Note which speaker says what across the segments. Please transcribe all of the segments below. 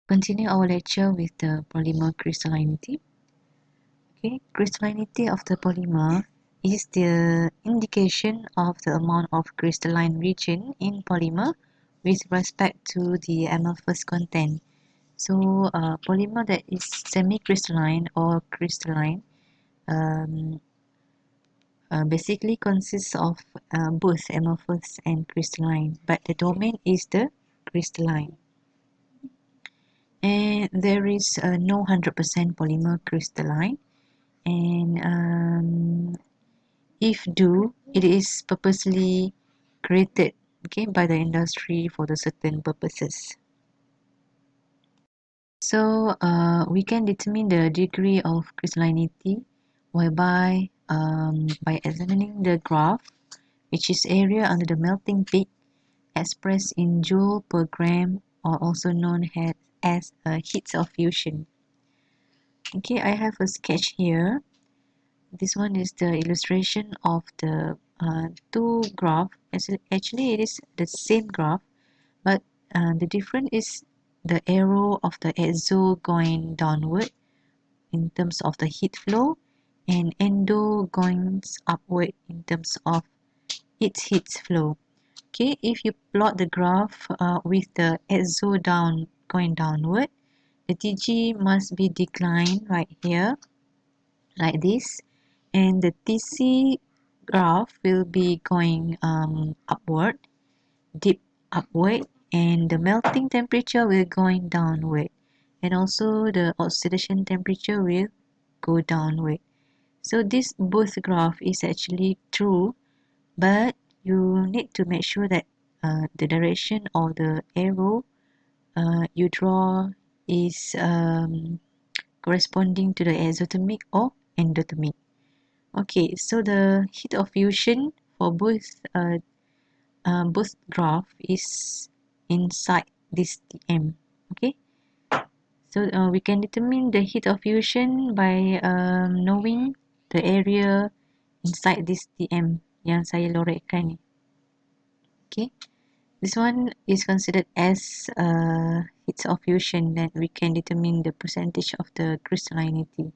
Speaker 1: Continue our lecture with the polymer crystallinity. Okay, crystallinity of the polymer is the indication of the amount of crystalline region in polymer with respect to the amorphous content. So, polymer that is semi-crystalline or crystalline um, basically consists of both amorphous and crystalline, but the domain is the crystalline. And there is no 100% polymer crystalline, and if do, it is purposely created, okay, by the industry for the certain purposes. So we can determine the degree of crystallinity whereby by examining the graph, which is area under the melting peak, expressed in joule per gram, or also known as heats of fusion. Okay, I have a sketch here. This one is the illustration of the two graph. Actually, it is the same graph, but the difference is the arrow of the exo going downward in terms of the heat flow, and endo going upward in terms of its heat flow. Okay, if you plot the graph with the exo going downward, the TG must be declined right here, like this, and the TC graph will be going upward, deep upward, and the melting temperature will going downward, and also the oxidation temperature will go downward. So this both graph is actually true, but you need to make sure that the direction of the arrow you draw is corresponding to the exothermic or endothermic. Okay, so the heat of fusion for both graph is inside this Tm. Okay, so we can determine the heat of fusion by knowing the area inside this Tm yang saya lorekkan ni. Okay, this one is considered as heat of fusion, that we can determine the percentage of the crystallinity.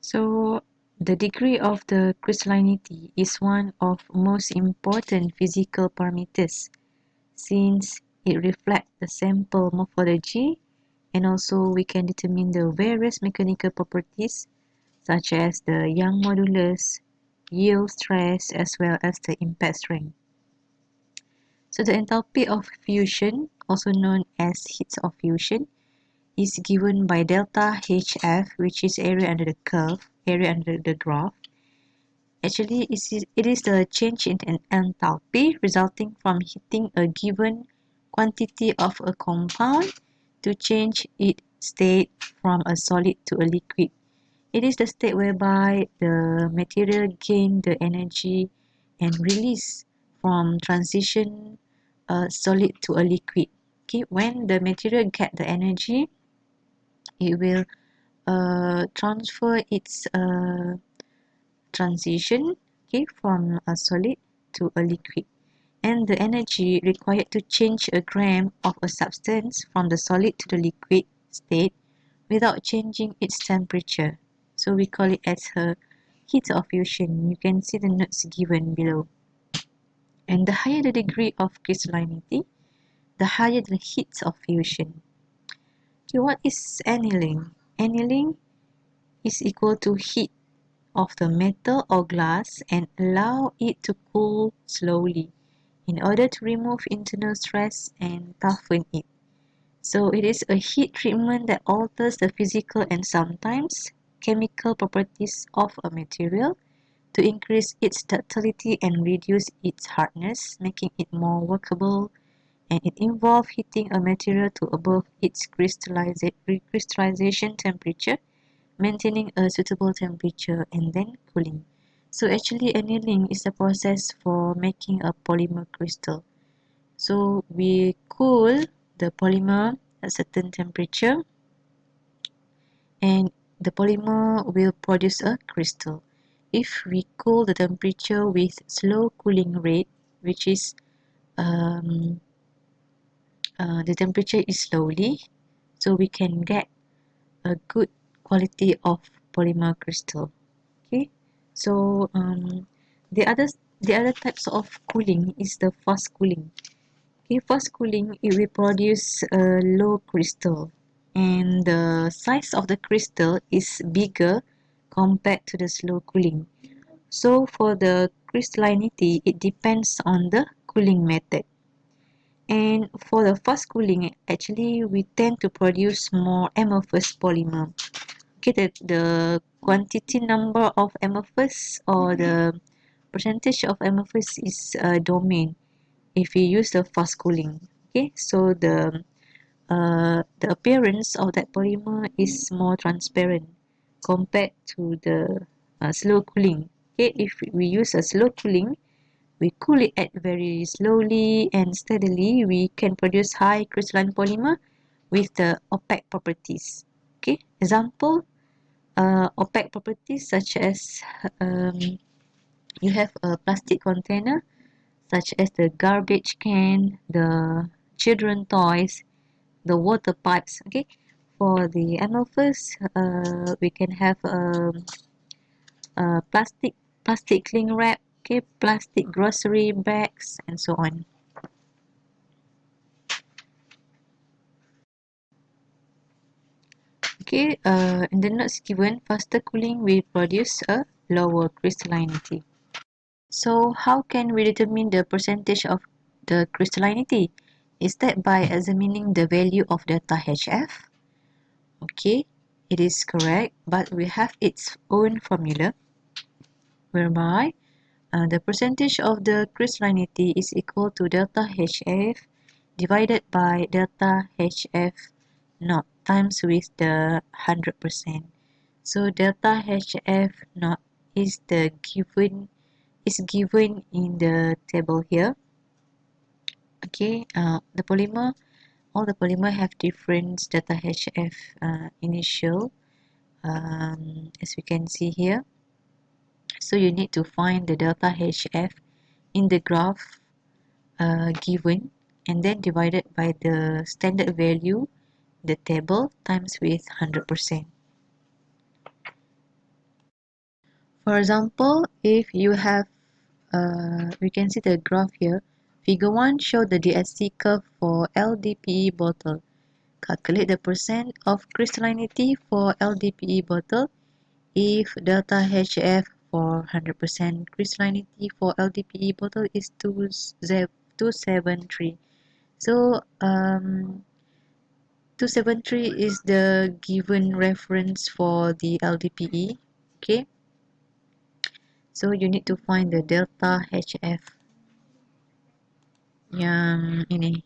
Speaker 1: So the degree of the crystallinity is one of most important physical parameters, since it reflects the sample morphology, and also we can determine the various mechanical properties such as the Young modulus, yield stress, as well as the impact strength. So the enthalpy of fusion, also known as heat of fusion, is given by delta HF, which is area under the curve, area under the graph. Actually, it is the change in enthalpy resulting from heating a given quantity of a compound to change its state from a solid to a liquid. It is the state whereby the material gain the energy and release from transition solid to a liquid. Okay, when the material get the energy, it will transfer its transition, okay, from a solid to a liquid, and the energy required to change a gram of a substance from the solid to the liquid state without changing its temperature. So we call it as a heat of fusion. You can see the notes given below. And the higher the degree of crystallinity, the higher the heat of fusion. Okay, what is annealing? Annealing is equal to heat of the metal or glass and allow it to cool slowly in order to remove internal stress and toughen it. So it is a heat treatment that alters the physical and sometimes chemical properties of a material to increase its ductility and reduce its hardness, making it more workable, and it involves heating a material to above its crystallization temperature, maintaining a suitable temperature, and then cooling. So actually annealing is the process for making a polymer crystal. So we cool the polymer at certain temperature, and the polymer will produce a crystal. If we cool the temperature with slow cooling rate, which is the temperature is slowly, so we can get a good quality of polymer crystal. Okay, so the other types of cooling is the fast cooling. Okay, fast cooling, it will produce a low crystal, and the size of the crystal is bigger compared to the slow cooling. So for the crystallinity, it depends on the cooling method. And for the fast cooling, actually we tend to produce more amorphous polymer. Okay, the quantity number of amorphous or the percentage of amorphous is a domain if you use the fast cooling. Okay, so the appearance of that polymer is more transparent compared to the slow cooling. Okay, if we use a slow cooling, we cool it at very slowly and steadily, we can produce high crystalline polymer with the opaque properties. Okay, example, opaque properties such as you have a plastic container such as the garbage can, the children toys, the water pipes. Okay, for the amorphous, we can have plastic cling wrap, okay, plastic grocery bags, and so on. Okay, in the notes given, faster cooling will produce a lower crystallinity. So how can we determine the percentage of the crystallinity? Is that by examining the value of delta HF? Okay, it is correct, but we have its own formula whereby the percentage of the crystallinity is equal to delta HF divided by delta HF naught times with the 100%. So delta HF naught is given in the table here. Okay, all the polymer have different delta HF initial, as we can see here. So you need to find the delta HF in the graph given, and then divided by the standard value, the table, times with 100%. For example, if you have, we can see the graph here. Figure 1 shows the DSC curve for Ldpe bottle. Calculate the percent of crystallinity for Ldpe bottle if delta HF for 100% crystallinity for Ldpe bottle is 273. So 273 is the given reference for the Ldpe. Okay, so you need to find the delta HF yang ini.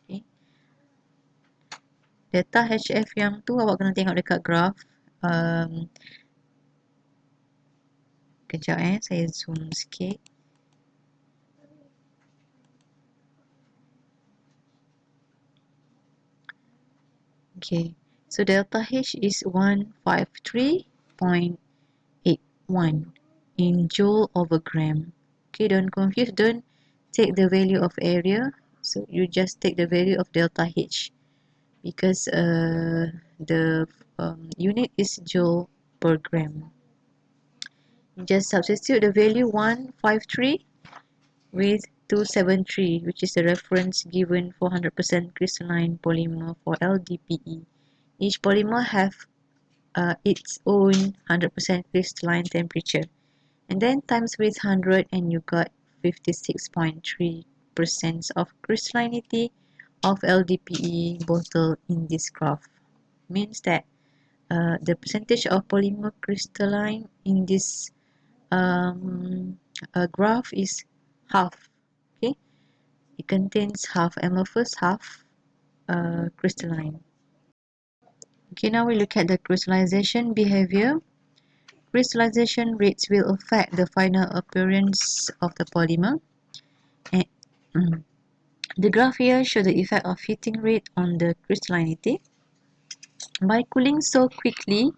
Speaker 1: Okay. Delta HF yang tu awak kena tengok dekat graph. Kejap saya zoom sikit. Okay, so delta H is 153.81 in joule over gram. Okay, don't confuse, don't take the value of area, so you just take the value of delta H because the unit is joule per gram. Just substitute the value 153 with 273, which is the reference given for 100% crystalline polymer for Ldpe. Each polymer have its own 100% crystalline temperature, and then times with 100, and you got 56.3% of crystallinity of Ldpe bottle in this graph. Means that the percentage of polymer crystalline in this graph is half. Okay, it contains half amorphous, half crystalline. Okay, now we look at the crystallization behavior. Crystallization rates will affect the final appearance of the polymer. And, the graph here shows the effect of heating rate on the crystallinity. By cooling so quickly,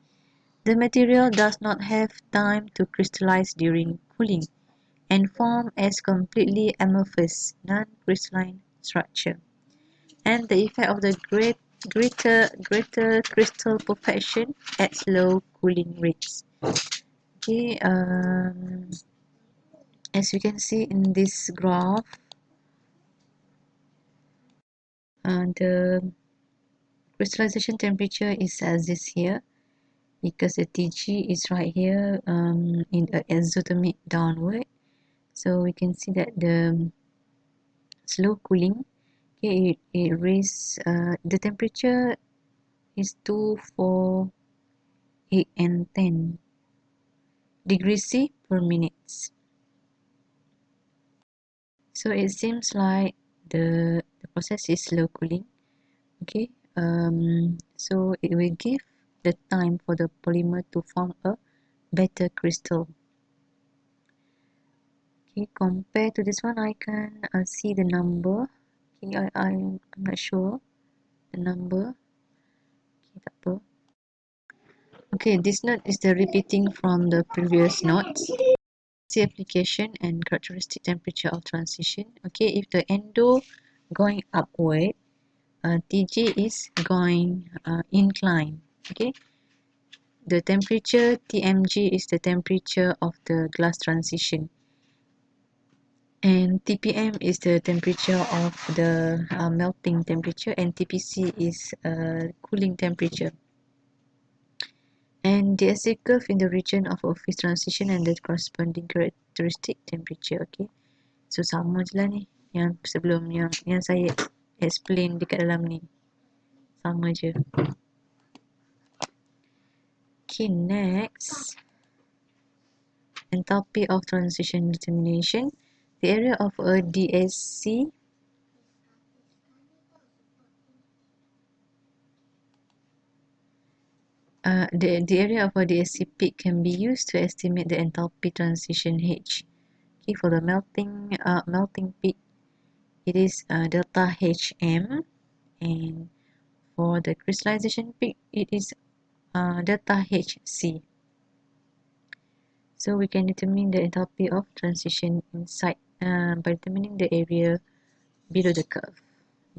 Speaker 1: the material does not have time to crystallize during cooling and form as completely amorphous, non-crystalline structure. and the effect of the greater crystal perfection at slow cooling rates. Okay, as you can see in this graph, the crystallization temperature is as this here, because the Tg is right here in the exothermic downward. So we can see that the slow cooling, okay, it raise the temperature is 2, 4, 8 and 10 degrees C per minute. So it seems like the process is slow cooling. Okay, so it will give the time for the polymer to form a better crystal. Okay, compared to this one, I can see the number. Okay, I'm not sure the number. Okay, tak apa. Okay, this note is the repeating from the previous notes. See application and characteristic temperature of transition. Okay, if the endo going upward, Tg is going incline. Okay, the temperature Tmg is the temperature of the glass transition, and Tpm is the temperature of the melting temperature, and Tpc is cooling temperature. And DSC curve in the region of phase transition and the corresponding characteristic temperature. Okay, so sama je lah ni yang sebelum yang saya explain dekat dalam ni, sama je. Okay, next, enthalpy of transition determination. The area of a DSC the area of a DSC peak can be used to estimate the enthalpy transition H. Okay, for the melting peak, it is delta HM, and for the crystallization peak, it is delta HC. So we can determine the enthalpy of transition inside by determining the area below the curve,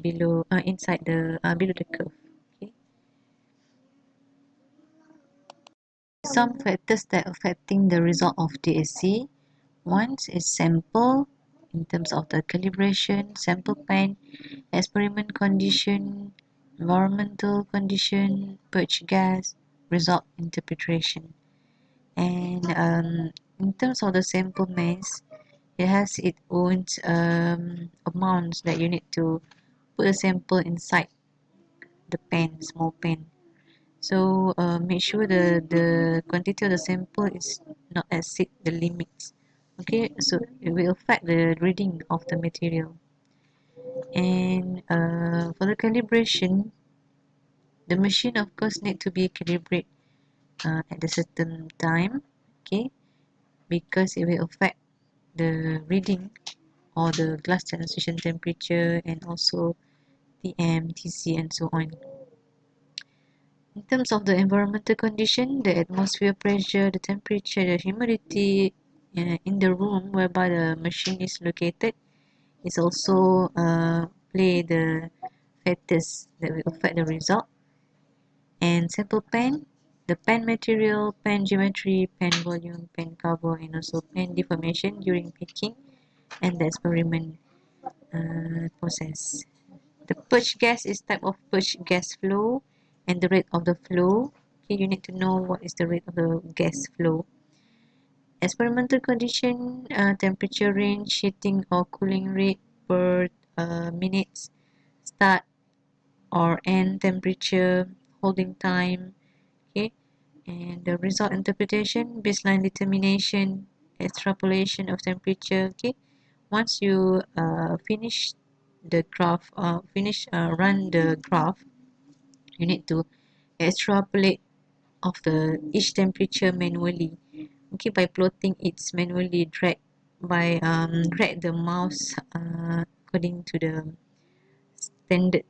Speaker 1: below the curve. Okay. Some factors that affecting the result of DSC. One is sample, in terms of the calibration, sample pen, experiment condition, environmental condition, purge gas, result interpretation. And in terms of the sample mass, it has its own amounts that you need to put a sample inside the pen, small pen. So make sure the quantity of the sample is not exceed the limits. Okay, so it will affect the reading of the material. And for the calibration, the machine of course need to be calibrated at a certain time. Okay, because it will affect the reading or the glass transition temperature and also Tm, Tc and so on. In terms of the environmental condition, the atmosphere pressure, the temperature, the humidity in the room whereby the machine is located is also play the factors that will affect the result. And sample pen, the pen material, pen geometry, pen volume, pen cover, and also pen deformation during packing and the experiment process. The purge gas is type of purge gas flow and the rate of the flow. Okay, you need to know what is the rate of the gas flow. Experimental condition, temperature range, heating or cooling rate per minutes, start or end temperature, holding time. Okay, and the result interpretation, baseline determination, extrapolation of temperature. Okay, once you finish the graph, run the graph, you need to extrapolate of the each temperature manually. Okay, by plotting it's manually drag the mouse according to the standard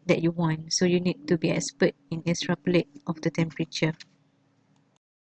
Speaker 1: that you want. So you need to be expert in extrapolate of the temperature.